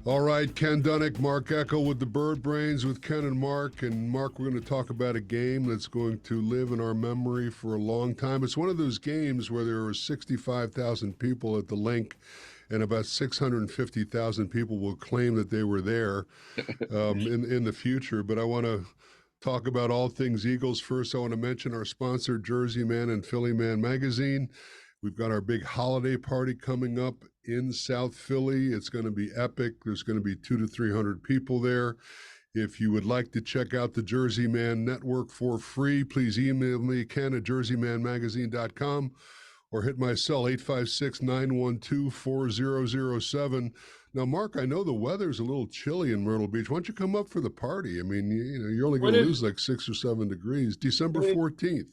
All right, Ken Dunek, Mark Eckel with the Bird Brains with Ken and Mark. And Mark, we're going to talk about a game that's going to live in our memory for a long time. It's one of those games where there were 65,000 people at the link, and about 650,000 people will claim that they were there in the future. But I want to talk about all things Eagles. First, I want to mention our sponsor, Jersey Man and Philly Man Magazine. We've got our big holiday party coming up in South Philly. It's going to be epic. There's going to be 200 to 300 people there. If you would like to check out the Jersey Man Network for free, please email me, Ken at jerseymanmagazine.com, or hit my cell, 856-912-4007. Now, Mark, I know the weather's a little chilly in Myrtle Beach. Why don't you come up for the party? I mean, you're only going to lose like 6 or 7 degrees. December 14th.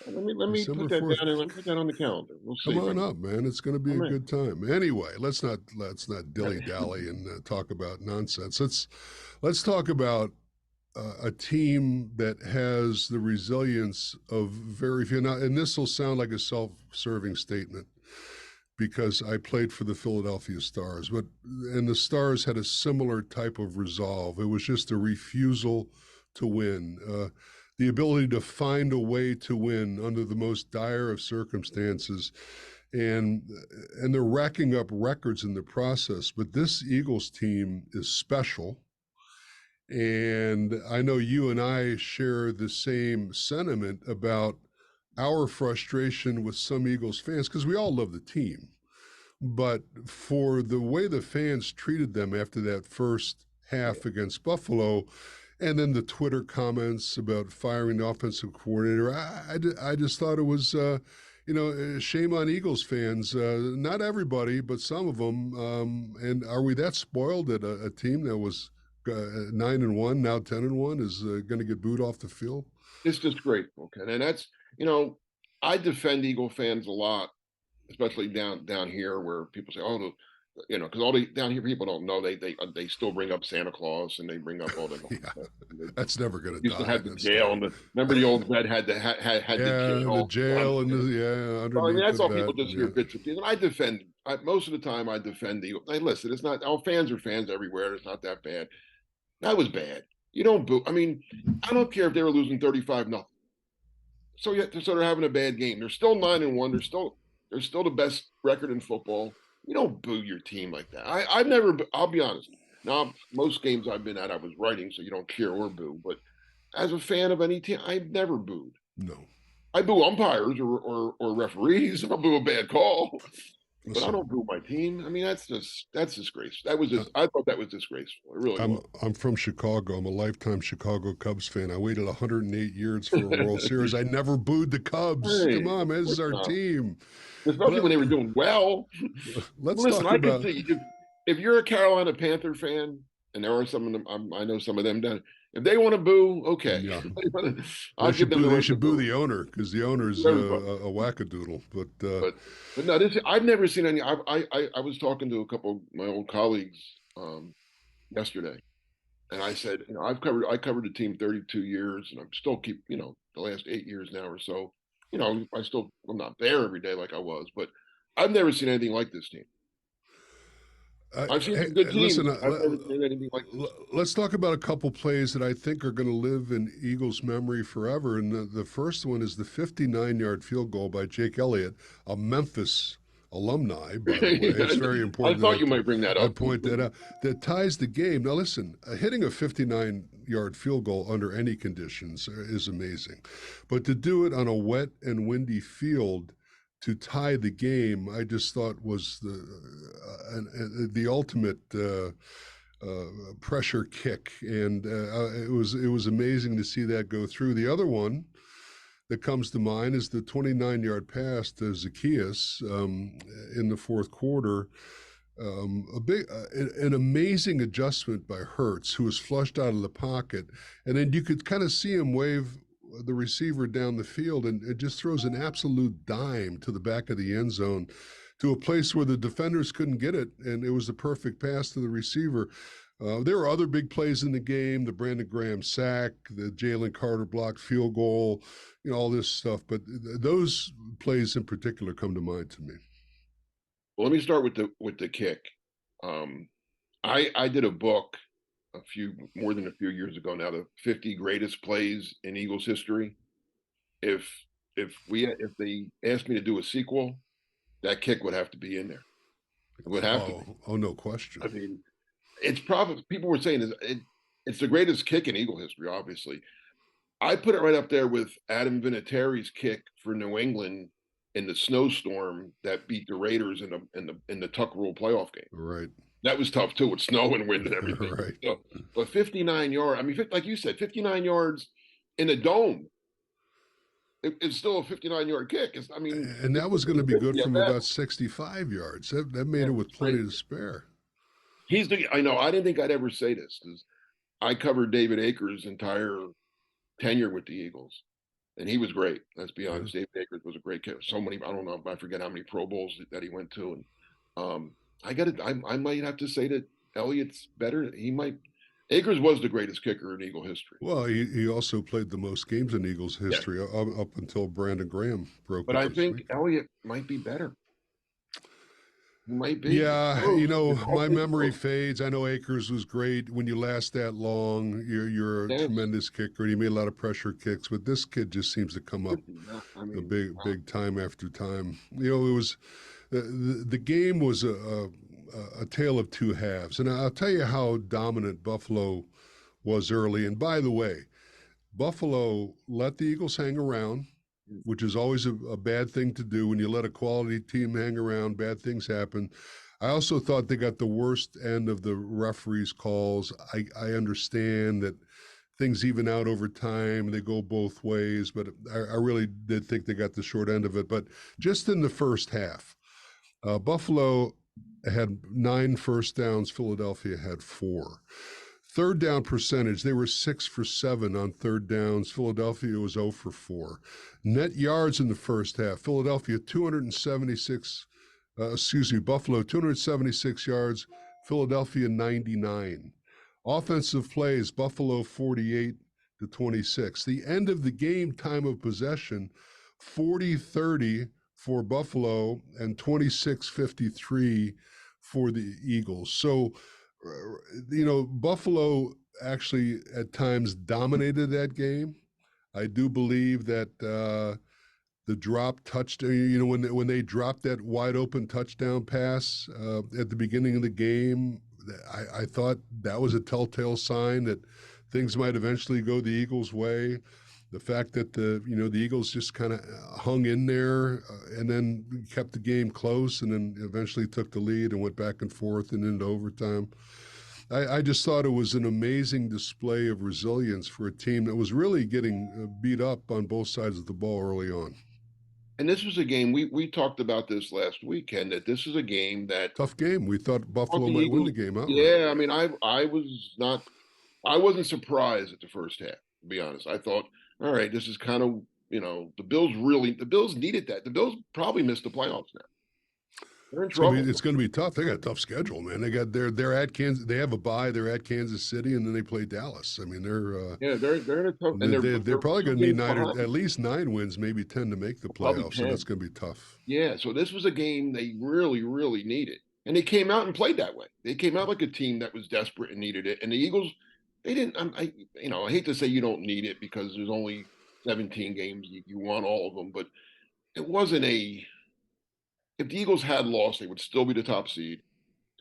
Let me put that down and put that on the calendar. We'll see. Come on up, man. It's going to be a good time. Anyway, let's not dilly dally and talk about nonsense. Let's talk about a team that has the resilience of very few. Now, and this will sound like a self-serving statement because I played for the Philadelphia Stars, and the Stars had a similar type of resolve. It was just a refusal to win. The ability to find a way to win under the most dire of circumstances, and they're racking up records in the process. But this Eagles team is special, and I know you and I share the same sentiment about our frustration with some Eagles fans, because we all love the team, but for the way the fans treated them after that first half against Buffalo, and then the Twitter comments about firing the offensive coordinator, I just thought it was, shame on Eagles fans. Not everybody, but some of them. And are we that spoiled that a team that was 9-1, now 10-1, is going to get booed off the field? It's disgraceful, Ken. And that's, I defend Eagle fans a lot, especially down here where people say, oh, because all the down here people don't know they still bring up Santa Claus and they bring up all the that's never going to die. Used to have the jail and remember the old bed had the jail and underneath. That's all people just hear bits of things. And I defend. Most of the time I defend the. Listen, it's not. Our fans are fans everywhere. It's not that bad. That was bad. You don't boo. I mean, I don't care if they were losing 35-0. So they're having a bad game. They're still 9-1. They're still the best record in football. You don't boo your team like that. I've never, I'll be honest. Now, most games I've been at, I was writing, so you don't cheer or boo. But as a fan of any team, I've never booed. No. I boo umpires or referees. I'll boo a bad call. But I don't boo my team. I mean, that's disgraceful. I thought that was disgraceful. It really was. I'm from Chicago. I'm a lifetime Chicago Cubs fan. I waited 108 years for a World Series. I never booed the Cubs. Hey, come on, man. This is our team. Especially when they were doing well. Listen, I can see if you're a Carolina Panther fan, and there are some of them, I know some of them down. If they want to boo, okay. Yeah. I'll give them. They should boo the owner because the owner's a wackadoodle. But no, I've never seen any. I was talking to a couple of my old colleagues yesterday, and I said, I covered the team 32 years, and I'm still the last 8 years now or so. I'm not there every day like I was, but I've never seen anything like this team. I've seen some good teams. Listen, I've never seen anything like this. Let's talk about a couple plays that I think are going to live in Eagles' memory forever. And the first one is the 59-yard field goal by Jake Elliott, a Memphis alumni, by the way. It's very important. I thought you might bring that up. I'd point that out. That ties the game. Now, listen, hitting a 59-yard field goal under any conditions is amazing. But to do it on a wet and windy field to tie the game, I just thought was the ultimate pressure kick, and it was amazing to see that go through. The other one that comes to mind is the 29-yard pass to Zacchaeus in the fourth quarter. An amazing adjustment by Hurts, who was flushed out of the pocket, and then you could kind of see him wave the receiver down the field, and it just throws an absolute dime to the back of the end zone to a place where the defenders couldn't get it, and it was the perfect pass to the receiver. There were other big plays in the game, the Brandon Graham sack, the Jalen Carter blocked field goal, all this stuff, but those plays in particular come to mind to me. Well, let me start with the kick. I did a book more than a few years ago now, the 50 greatest plays in Eagles history. If if they asked me to do a sequel, that kick would have to be in there. It would have to be. Oh, no question. I mean, it's probably people were saying it's the greatest kick in Eagle history, obviously. I put it right up there with Adam Vinatieri's kick for New England in the snowstorm that beat the Raiders in the Tuck Rule playoff game. Right. That was tough too with snow and wind and everything. Right. So, but 59 yards, I mean, like you said, 59 yards in a dome. It's still a 59-yard kick. I mean, and that was going to be good from about 65 yards. That made it with plenty to spare. I know. I didn't think I'd ever say this because I covered David Akers' entire tenure with the Eagles, and he was great. Let's be honest. David Akers was a great kid. So many, I don't know, I forget how many Pro Bowls that he went to. And I might have to say that Elliott's better. Akers was the greatest kicker in Eagle history. Well, he also played the most games in Eagles history up until Brandon Graham broke. But I think Elliott might be better. Might be. Yeah, my memory fades. I know Akers was great. When you last that long, you're a tremendous kicker. And he made a lot of pressure kicks, but this kid just seems to come up big time after time. It was the game was a tale of two halves, and I'll tell you how dominant Buffalo was early. And by the way, Buffalo let the Eagles hang around, which is always a bad thing to do. When you let a quality team hang around, bad things happen. I also thought they got the worst end of the referees' calls. I understand that things even out over time. They go both ways, but I really did think they got the short end of it. But just in the first half, Buffalo had 9 first downs. Philadelphia had 4. Third down percentage, they were 6 for 7 on third downs. Philadelphia was 0 for 4. Net yards in the first half, Buffalo 276 yards, Philadelphia 99. Offensive plays, Buffalo 48-26. The end of the game time of possession, 40-30 for Buffalo and 26-53 for the Eagles. So, Buffalo actually at times dominated that game. I do believe that the drop touchdown, when they dropped that wide open touchdown pass at the beginning of the game, I thought that was a telltale sign that things might eventually go the Eagles' way. The fact that the Eagles just kind of hung in there and then kept the game close and then eventually took the lead and went back and forth and into overtime. I just thought it was an amazing display of resilience for a team that was really getting beat up on both sides of the ball early on. And this was a game, we talked about this last weekend, that this is a game that... Tough game. We thought Buffalo might win the game outright. Yeah, I mean, I wasn't surprised at the first half, to be honest. I thought, all right, this is kind of, the Bills needed that. The Bills probably missed the playoffs now. They're in trouble. It's going to be tough. They got a tough schedule, man. They're at Kansas. They have a bye. They're at Kansas City, and then they play Dallas. I mean, they're in a tough. And they're probably going to need at least 9 wins, maybe 10 to make the playoffs. So that's going to be tough. Yeah. So this was a game they really, really needed, and they came out and played that way. They came out like a team that was desperate and needed it. And the Eagles, they didn't. I hate to say you don't need it because there's only 17 games. You won all of them, but it wasn't a. If the Eagles had lost, they would still be the top seed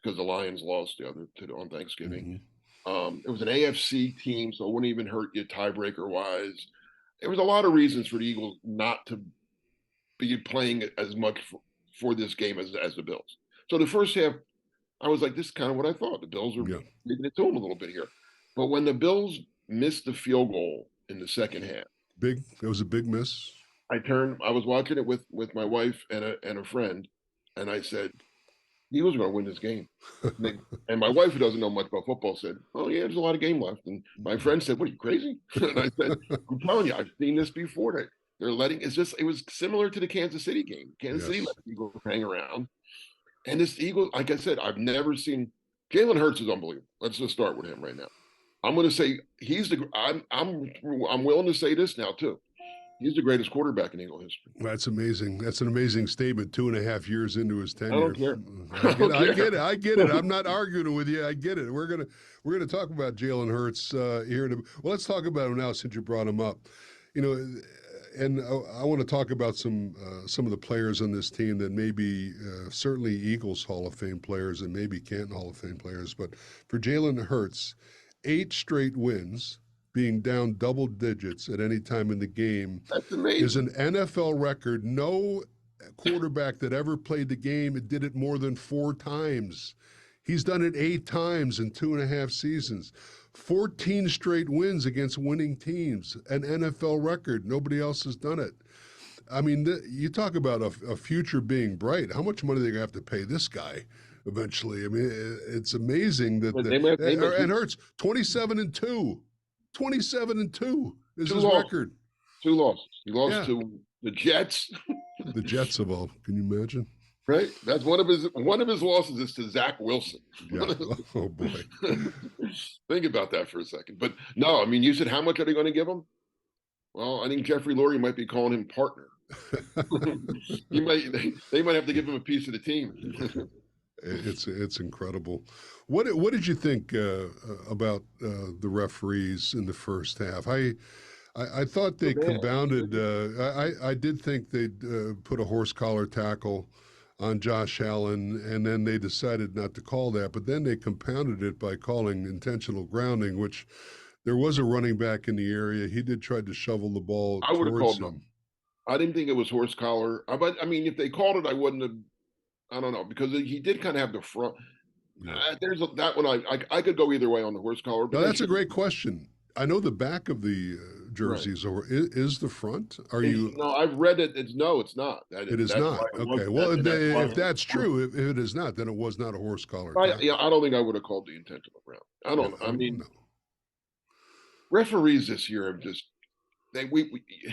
because the Lions lost on Thanksgiving. Mm-hmm. It was an AFC team, so it wouldn't even hurt you tiebreaker-wise. There was a lot of reasons for the Eagles not to be playing as much for this game as the Bills. So the first half, I was like, this is kind of what I thought. The Bills are leaving it to them a little bit here. But when the Bills missed the field goal in the second half. It was a big miss. I was watching it with my wife and a friend, and I said, the Eagles are going to win this game. And my wife, who doesn't know much about football, said, oh, yeah, there's a lot of game left. And my friend said, what, are you crazy? And I said, I'm telling you, I've seen this before. They're it was similar to the Kansas City game. Kansas City let the Eagles hang around. And this Eagles, like I said, I've never seen – Jalen Hurts is unbelievable. Let's just start with him right now. I'm going to say I'm willing to say this now, too. He's the greatest quarterback in Eagle history. That's amazing. That's an amazing statement. 2.5 years into his tenure. I don't care. I get it. I'm not arguing with you. I get it. We're gonna talk about Jalen Hurts here. Well, let's talk about him now since you brought him up. You know, and I want to talk about some of the players on this team that may be certainly Eagles Hall of Fame players and maybe Canton Hall of Fame players. But for Jalen Hurts, 8 straight wins, being down double digits at any time in the game, That's amazing. is an NFL record. No quarterback that ever played the game did it more than 4 times. He's done it 8 times in 2.5 seasons. 14 straight wins against winning teams, an NFL record. Nobody else has done it. I mean, you talk about a future being bright. How much money are they going to have to pay this guy eventually? I mean, it's amazing that. And Hurts, 27-2. 27-2 is his record. 2 losses. He lost to the Jets. The Jets of all. Can you imagine? Right. That's one of his losses is to Zach Wilson. Yeah. Oh boy. Think about that for a second. But no, I mean, you said how much are they going to give him? Well, I think Jeffrey Lurie might be calling him partner. They might have to give him a piece of the team. It's incredible. What did you think about the referees in the first half? I thought they compounded. I did think they'd put a horse collar tackle on Josh Allen, and then they decided not to call that. But then they compounded it by calling intentional grounding, which there was a running back in the area. He did try to shovel the ball towards him. I didn't think it was horse collar. But I mean, if they called it, I wouldn't have. I don't know, because he did kind of have the front. Yeah. That one I could go either way on the horse collar. No, that's a great question. I know the back of the jerseys is the front. No, I've read it. It's not. It is not. Okay. Well, if that's true, if it is not, then it was not a horse collar. I don't think I would have called the intentional ground. I don't. I mean, referees this year have just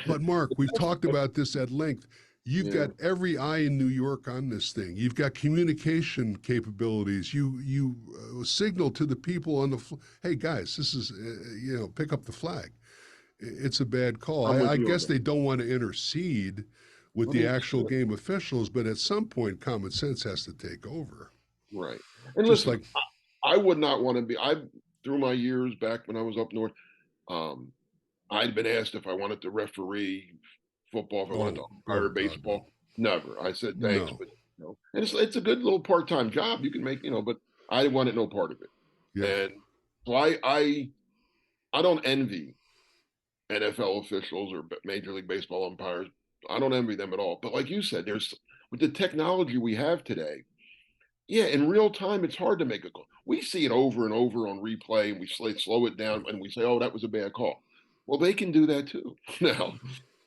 But Mark, we've talked about this at length. You've got every eye in New York on this thing. You've got communication capabilities. You signal to the people on the hey guys, this is pick up the flag. It's a bad call. I guess they don't want to intercede with the actual game officials, but at some point, common sense has to take over. Right. And just listen, I would not want to be. Through my years back when I was up north, I'd been asked if I wanted to referee football, if I wanted to umpire baseball. No. Never. I said thanks, but and it's a good little part-time job you can make, but I wanted no part of it. Yeah. And so I don't envy NFL officials or Major League Baseball umpires. I don't envy them at all. But like you said, with the technology we have today, in real time, it's hard to make a call. We see it over and over on replay, and we slow it down, and we say, oh, that was a bad call. Well, they can do that too now.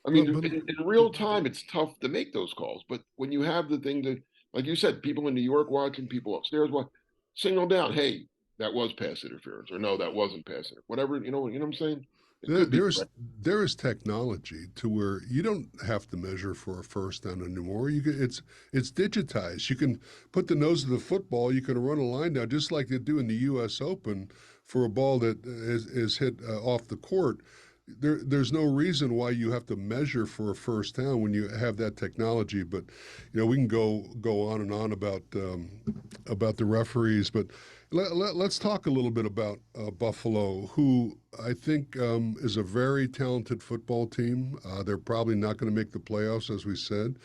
I mean, in real time, it's tough to make those calls. But when you have the thing to, like you said, people in New York watching, people upstairs watching, signal down, hey, that was pass interference, or no, that wasn't pass interference. Whatever, you know what I'm saying? There is technology to where you don't have to measure for a first down anymore. It's digitized. You can put the nose of the football. You can run a line down just like they do in the U.S. Open for a ball that is hit off the court. There's no reason why you have to measure for a first down when you have that technology. But we can go on and on about the referees. But let's talk a little bit about Buffalo, who I think is a very talented football team. They're probably not going to make the playoffs, as we said.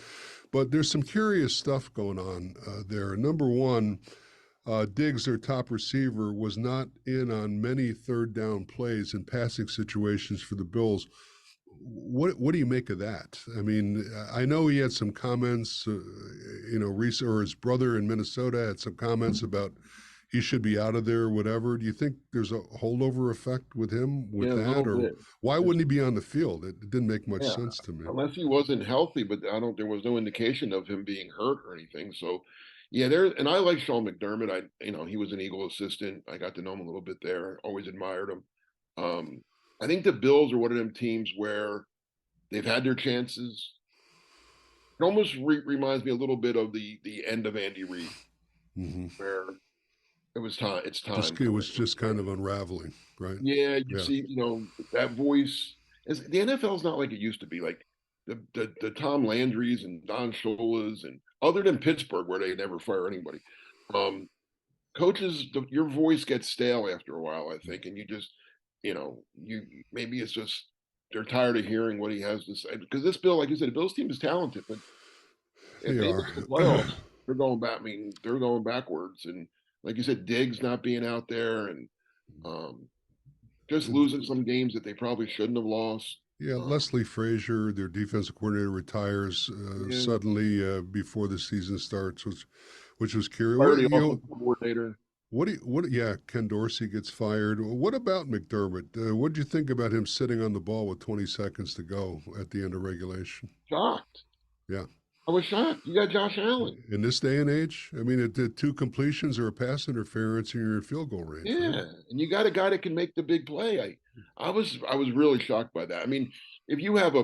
But there's some curious stuff going on there. Number one, Diggs, their top receiver, was not in on many third down plays in passing situations for the Bills. What do you make of that? I mean, I know he had some comments, or his brother in Minnesota had some comments about he should be out of there or whatever. Do you think there's a holdover effect with him with that? Or why wouldn't he be on the field? It didn't make much sense to me. Unless he wasn't healthy, but there was no indication of him being hurt or anything. So, and I like Sean McDermott. He was an Eagle assistant. I got to know him a little bit there. Always admired him. I think the Bills are one of them teams where they've had their chances. It almost reminds me a little bit of the end of Andy Reid, where it was time. It's time. It was just kind of unraveling, right? Yeah, you see, that voice. The NFL is not like it used to be. Like the Tom Landrys and Don Shula's, and other than Pittsburgh where they never fire anybody, um, coaches, your voice gets stale after a while, I think, and you just, you maybe it's just they're tired of hearing what he has to say. Because this Bill, like you said, the Bills team is talented, but if They they are. miss the playoffs, they're going back. I mean, they're going backwards, and like you said, Diggs not being out there, and um, just losing some games that they probably shouldn't have lost. Yeah, Uh, Leslie Frazier, their defensive coordinator, retires yeah, suddenly before the season starts, which was curious. fire the offensive coordinator. Yeah, Ken Dorsey gets fired. What about McDermott? What did you think about him sitting on the ball with 20 seconds to go at the end of regulation? Shocked. Yeah. I was shocked. You got Josh Allen. In this day and age, I mean, it did two completions or a pass interference, and you're in field goal range. Yeah, right? and you got a guy that can make the big play. I was really shocked by that. I mean, if you have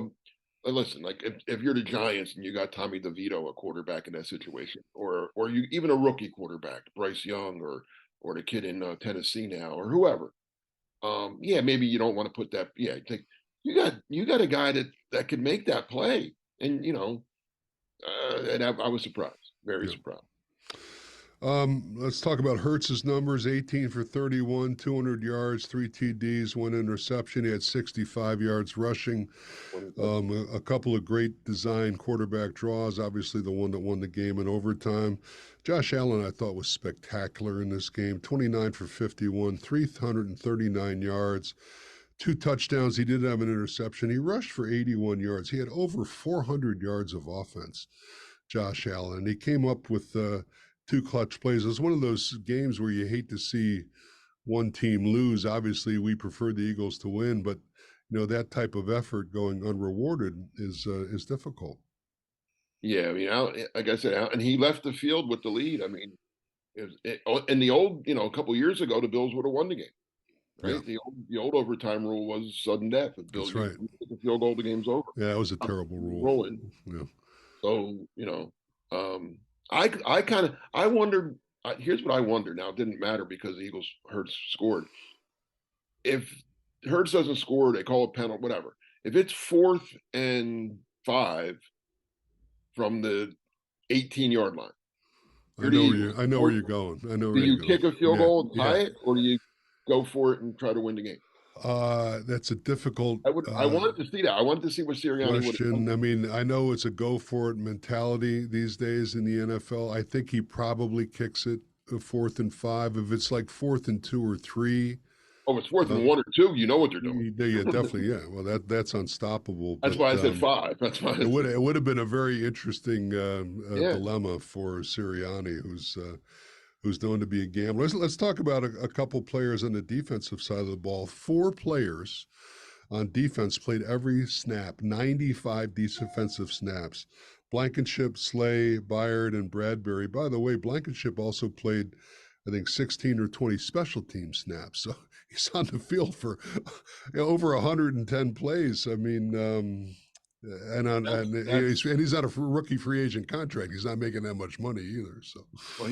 listen, like if you're the Giants and you got Tommy DeVito, a quarterback in that situation, or you even a rookie quarterback, Bryce Young, or the kid in Tennessee now, or whoever. Yeah, maybe you don't want to put that. Yeah, you got a guy that could make that play, and and I was surprised, very Yeah. surprised. Let's talk about Hurts's numbers: 18 for 31, 200 yards, 3 TDs, 1 interception. He had 65 yards rushing. A couple of great design quarterback draws. Obviously, the one that won the game in overtime. Josh Allen, I thought, was spectacular in this game. 29 for 51, 339 yards, 2 touchdowns. He did have an interception. He rushed for 81 yards. He had over 400 yards of offense, Josh Allen. And he came up with 2 clutch plays. It was one of those games where you hate to see one team lose. Obviously, we prefer the Eagles to win, but that type of effort going unrewarded is difficult. Yeah, I mean, like I said, and he left the field with the lead. I mean, in the old, a couple of years ago, the Bills would have won the game, right? Yeah, The old overtime rule was sudden death. If Bill that's you right. get the field goal, the game's over. Yeah, that was a terrible rule. Rolling. Yeah. So I wondered. Here's what I wonder. Now it didn't matter because the Eagles Hurts scored. If Hurts doesn't score, they call it penalty, whatever. If it's 4th and 5 from the 18-yard line, I know where you're going. I know do where you you're kick going. a field goal and tie Yeah. it, or do you go for it and try to win the game? That's a difficult I wanted to see that. I wanted to see what Sirianni would have question. done. I mean, I know it's a go for it mentality these days in the NFL. I think he probably kicks it 4th and 5. If it's like 4th and 2 or 3, Oh, it's 4th and 1 or 2. You know what they're doing. yeah, definitely, yeah. Well, that's unstoppable. That's But why I said 5. That's why it would have been a very interesting yeah. dilemma for Sirianni, who's known to be a gambler. Let's talk about a couple players on the defensive side of the ball. 4 players on defense played every snap, 95 defensive snaps. Blankenship, Slay, Byard, and Bradbury. By the way, Blankenship also played, I think, 16 or 20 special team snaps. So he's on the field for over 110 plays. I mean, and he's not a rookie free agent contract. He's not making that much money either. So, Well,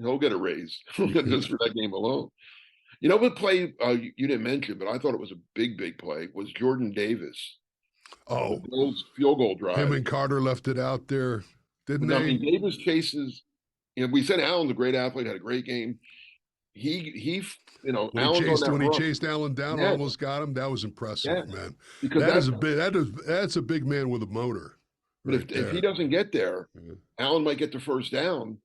he'll get a raise just for that game alone. You know what play you didn't mention, but I thought it was a big play, was Jordan Davis. Oh, The Bills field goal drive. Him and Carter left it out there, didn't they? I mean, Davis chases. We said Allen's a great athlete, had a great game. He When he chased Allen down, almost got him. That was impressive, man. Because that's a big man with a motor. But if he doesn't get there, Allen might get the first down,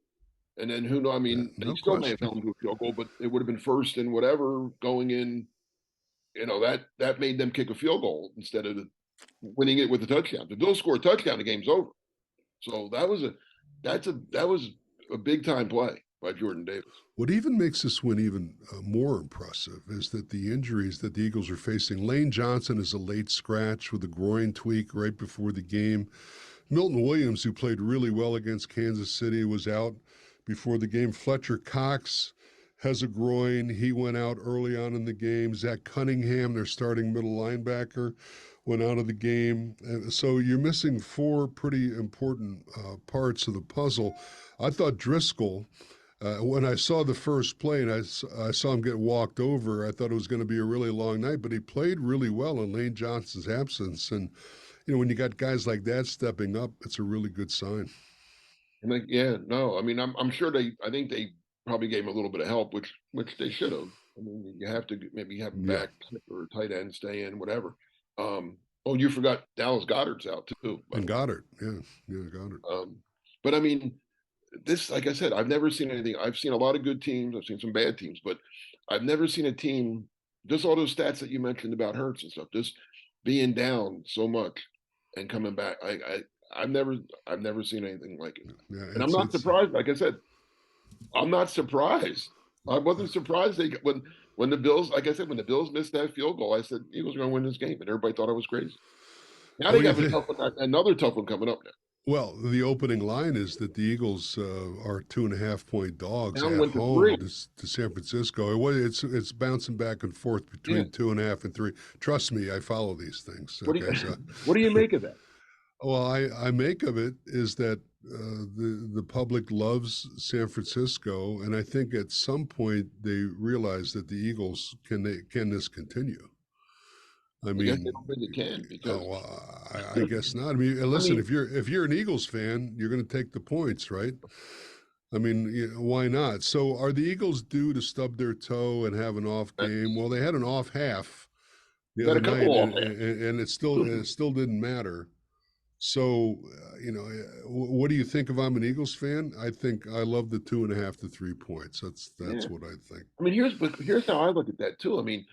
and then who knows? I mean, he still may have held him to a field goal, but it would have been first and whatever going in. That made them kick a field goal instead of winning it with a touchdown. The Bills score a touchdown, the game's over. So that was a big time play by Jordan Davis. What even makes this win even more impressive is that the injuries that the Eagles are facing. Lane Johnson is a late scratch with a groin tweak right before the game. Milton Williams, who played really well against Kansas City, was out before the game. Fletcher Cox has a groin. He went out early on in the game. Zach Cunningham, their starting middle linebacker, went out of the game. And so you're missing 4 pretty important parts of the puzzle. I thought Driscoll, When I saw the first play and I saw him get walked over, I thought it was going to be a really long night, but he played really well in Lane Johnson's absence. And, when you got guys like that stepping up, it's a really good sign. And like, yeah, no, I mean, I'm sure I think they probably gave him a little bit of help, which they should have. I mean, you have to maybe have him Yeah. back or tight end stay in, whatever. Oh, you forgot Dallas Goddard's out too. And Goddard. Yeah. Yeah. Goddard. But I mean, this, like I said, I've never seen anything. I've seen a lot of good teams. I've seen some bad teams, but I've never seen a team, just all those stats that you mentioned about Hurts and stuff, just being down so much and coming back. I've never seen anything like it. Yeah, And I'm not surprised. Like I said, I'm not surprised. I wasn't surprised when the Bills, like I said, when the Bills missed that field goal, I said Eagles are going to win this game, and everybody thought I was crazy. Now they have another tough one coming up now. Well, the opening line is that the Eagles are 2.5-point dogs Now at home to San Francisco. It's bouncing back and forth between 2.5 and 3. Trust me, I follow these things. What do you make of that? Well, I make of it is that the public loves San Francisco, and I think at some point they realize that the Eagles can this continue. I mean, I don't think it can because I guess not. I mean, listen, if you're an Eagles fan, you're going to take the points, right? I mean, why not? So, are the Eagles due to stub their toe and have an off game? Well, they had an off half the other night, and it still didn't matter. So, what do you think if I'm an Eagles fan? I think I love the 2.5 to 3 points. That's what I think. I mean, here's how I look at that too. I mean,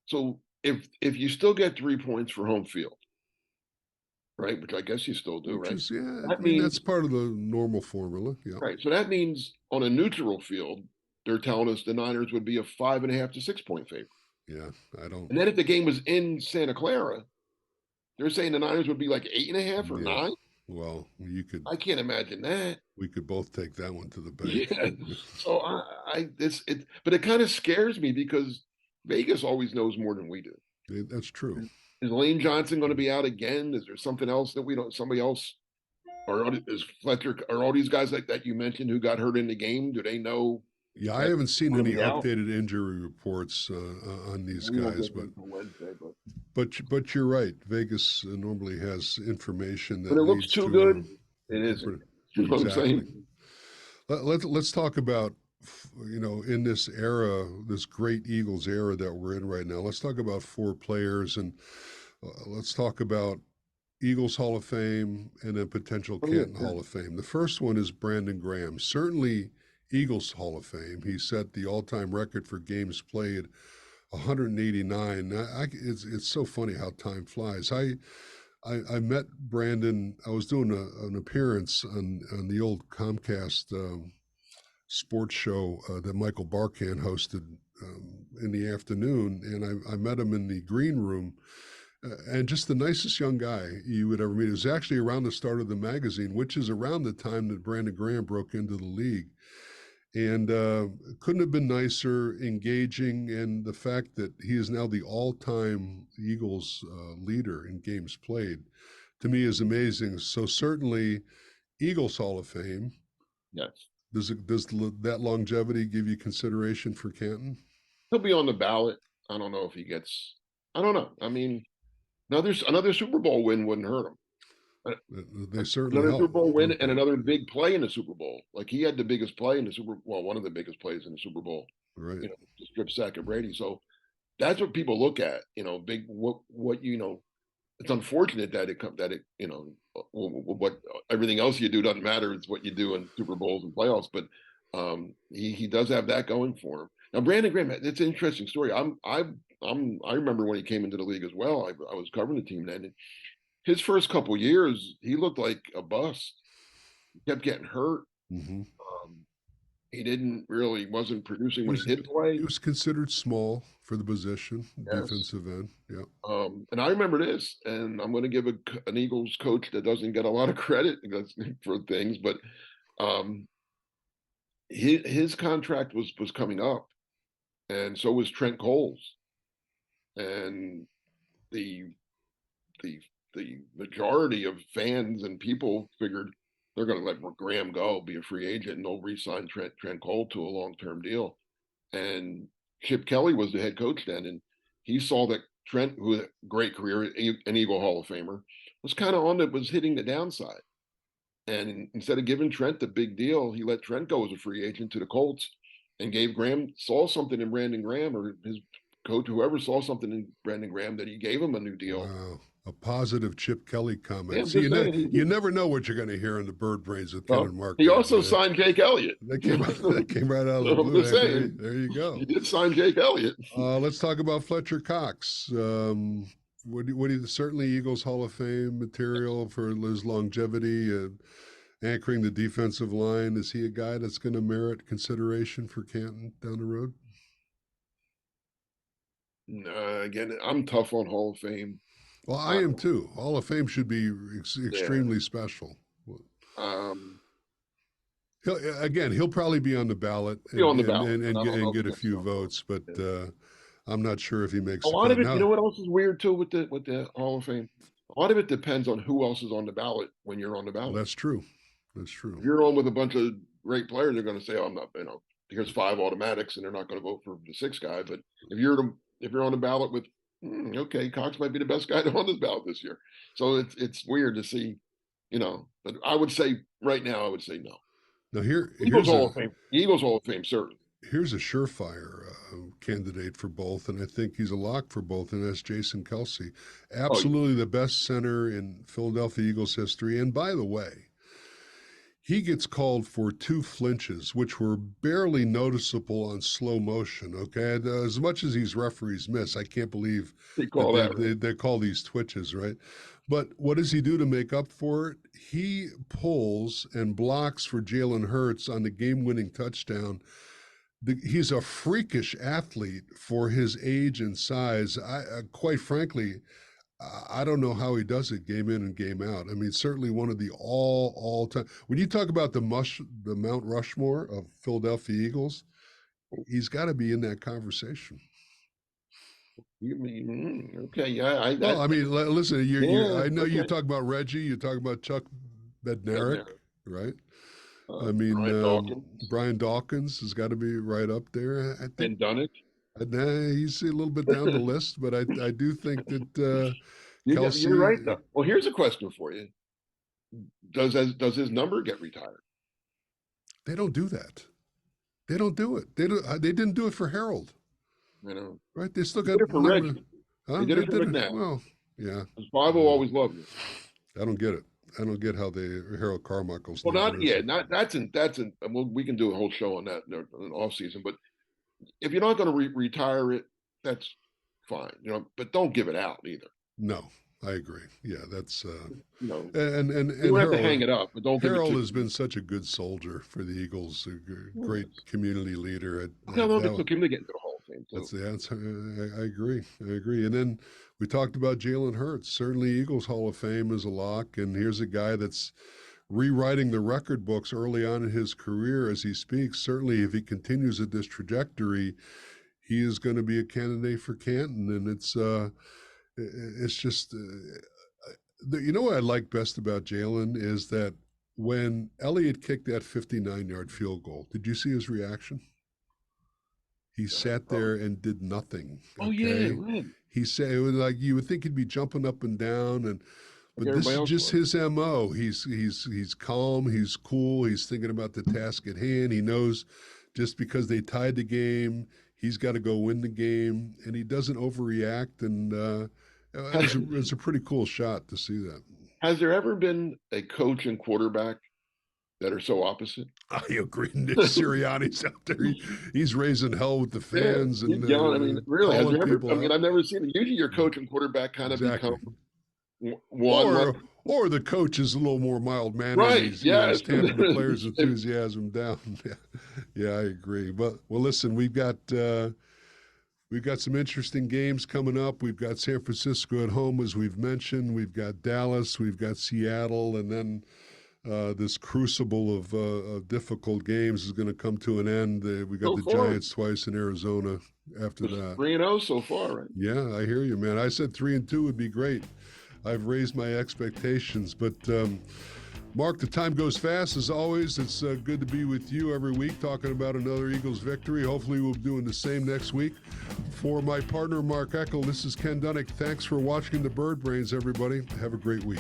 so if you still get 3 points for home field, right? Which I guess you still do, right? That means that's part of the normal formula. Yeah. Right. So that means on a neutral field, they're telling us the Niners would be a 5.5 to 6 point favorite. Yeah, I don't. And then if the game was in Santa Clara, they're saying the Niners would be like 8.5 or 9. Well, you could. I can't imagine that. We could both take that one to the bank. Yeah. So but it kind of scares me because Vegas always knows more than we do. That's true. Is Lane Johnson going to be out again? Is there something else that we don't? Somebody else, or is Fletcher? Are all these guys like that you mentioned who got hurt in the game? Do they know? Yeah, I haven't seen any updated injury reports on these guys, but you're right. Vegas normally has information that. But it looks too good. It isn't. Exactly. Let's talk about, in this era, this great Eagles era that we're in right now. Let's talk about 4 players, and let's talk about Eagles Hall of Fame and then potential Canton Hall of Fame. The first one is Brandon Graham. Certainly Eagles Hall of Fame. He set the all-time record for games played, 189. It's so funny how time flies. I met Brandon. I was doing an appearance on the old Comcast sports show that Michael Barkan hosted in the afternoon, and I met him in the green room, and just the nicest young guy you would ever meet. It was actually around the start of the magazine, which is around the time that Brandon Graham broke into the league. And couldn't have been nicer, engaging, and the fact that he is now the all-time Eagles leader in games played, to me, is amazing. So certainly, Eagles Hall of Fame. Yes. Does that longevity give you consideration for Canton? He'll be on the ballot. I don't know if he gets. I don't know. I mean, another Super Bowl win wouldn't hurt him. They certainly another Super Bowl win and another big play in the Super Bowl. Like he had the biggest play in the Super Bowl, one of the biggest plays in the Super Bowl. Right. The strip sack of Brady. So that's what people look at. Big what It's unfortunate that what everything else you do doesn't matter. It's what you do in Super Bowls and playoffs. But he does have that going for him. Now Brandon Graham, it's an interesting story. I remember when he came into the league as well. I was covering the team then. His first couple years, he looked like a bust. He kept getting hurt. Mm-hmm. He wasn't producing when he did play. He was considered small for the position, defensive end. Yeah. And I remember this, and I'm going to give an Eagles coach that doesn't get a lot of credit for things, but his contract was coming up, and so was Trent Cole's, and the majority of fans and people figured they're going to let Graham go, be a free agent, and they'll re-sign Trent Cole to a long-term deal. And Chip Kelly was the head coach then, and he saw that Trent, who had a great career, an Eagle Hall of Famer, was kind of was hitting the downside. And instead of giving Trent the big deal, he let Trent go as a free agent to the Colts and gave saw something in Brandon Graham, or his coach, whoever saw something in Brandon Graham, that he gave him a new deal. Wow. A positive Chip Kelly comment. Yeah, See, you never know what you're going to hear in the bird brains with Ken and Mark. He also signed Jake Elliott. That came right out of the blue. There you go. He did sign Jake Elliott. Let's talk about Fletcher Cox. What do you certainly Eagles Hall of Fame material for his longevity, anchoring the defensive line. Is he a guy that's going to merit consideration for Canton down the road? Again, I'm tough on Hall of Fame. Well, I am too. Hall of Fame should be extremely special. He'll probably be on the ballot and get a few votes, but I'm not sure if he makes a lot of it. You know what else is weird too with the Hall of Fame? A lot of it depends on who else is on the ballot when you're on the ballot. Well, that's true. That's true. If you're on with a bunch of great players, they're going to say, "Oh, I'm not." Here's 5 automatics, and they're not going to vote for the 6th guy. But if you're on the ballot with, okay, Cox might be the best guy on this ballot this year. So it's weird to see, But I would say right now, I would say no. Now Eagles Hall of Fame. Eagles Hall of Fame, certainly. Here's a surefire candidate for both, and I think he's a lock for both, and that's Jason Kelce. Absolutely the best center in Philadelphia Eagles history. And by the way, he gets called for 2 flinches, which were barely noticeable on slow motion, okay? As much as these referees miss, I can't believe they call these twitches, right? But what does he do to make up for it? He pulls and blocks for Jalen Hurts on the game-winning touchdown. He's a freakish athlete for his age and size. Quite frankly, I don't know how he does it game in and game out. I mean, certainly one of the all-time. When you talk about the Mount Rushmore of Philadelphia Eagles, he's got to be in that conversation. Okay, yeah. Listen, I know you talk about Reggie, you talk about Chuck Bednarik, right? Brian Dawkins has got to be right up there. I think. And Dunek. He's a little bit down the list, but I do think that Kelce. You're right, though. Well, here's a question for you: Does his number get retired? They don't do that. They don't do it. They didn't do it for Harold. Right? They still got it for Reggie. They did it for McNabb. Well, yeah. Bob will always love you. I don't get it. I don't get how Harold Carmichael's. Well, that's well, we can do a whole show on that in off season. But if you're not going to retire it, that's fine, But don't give it out either. No, I agree. Yeah, that's and you Harold, have to hang it up, but don't. Harold has been such a good soldier for the Eagles, a great community leader. It took him to get into the Hall of Fame. That's the answer. I agree. And then we talked about Jalen Hurts. Certainly, Eagles Hall of Fame is a lock, and here's a guy that's rewriting the record books early on in his career as he speaks. Certainly, if he continues at this trajectory, he is going to be a candidate for Canton, and it's just what I like best about Jalen is that when Elliott kicked that 59-yard field goal, did you see his reaction? He sat there and did nothing. Oh yeah, right. He said it was like you would think he'd be jumping up and down, but this is just his MO. He's calm, he's cool, he's thinking about the task at hand. He knows just because they tied the game, he's got to go win the game, and he doesn't overreact. And it's a pretty cool shot to see that. Has there ever been a coach and quarterback that are so opposite? I agree. Nick Sirianni's out there. He's raising hell with the fans. Yeah, and really, has there ever, I've never seen it. Usually your coach and quarterback kind of become one. Or the coach is a little more mild-mannered. Right, he's tamping the players' enthusiasm down. Yeah, I agree. But, well, listen, we've got some interesting games coming up. We've got San Francisco at home, as we've mentioned. We've got Dallas. We've got Seattle. And then this crucible of difficult games is going to come to an end. We got the Giants twice in Arizona after that. 3-0 so far, right? Yeah, I hear you, man. I said 3-2 would be great. I've raised my expectations, but Mark, the time goes fast as always. It's good to be with you every week talking about another Eagles victory. Hopefully we'll be doing the same next week. For my partner, Mark Eckel, this is Ken Dunek. Thanks for watching the Bird Brains, everybody. Have a great week.